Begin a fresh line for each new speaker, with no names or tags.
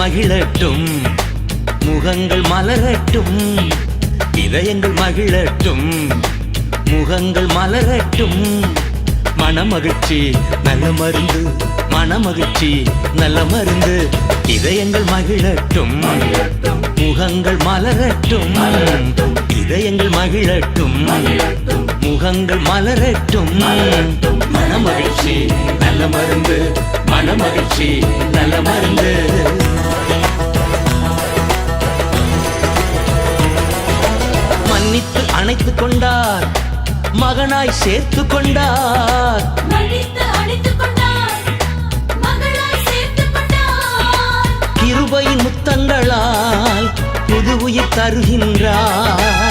மகிழட்டும், முகங்கள் மலரட்டும், இதயங்கள் மகிழட்டும், முகங்கள் மலரட்டும். மனமகிழ்ச்சி நல்ல மருந்து, மனமகிழ்ச்சி நல்ல மருந்து. இதயங்கள் மகிழட்டும், முகங்கள் மலரட்டும், இதயங்கள் மகிழட்டும், முகங்கள் மலரட்டும். மனமகிழ்ச்சி நல்ல மருந்து, மனமகிழ்ச்சி நல்ல மருந்து. மன்னித்து அணைத்துக் கொண்டார், மகனாய் சேர்த்து கொண்டார். கிருபையின் முத்தங்களால் புது உயிர் தருகின்றார்.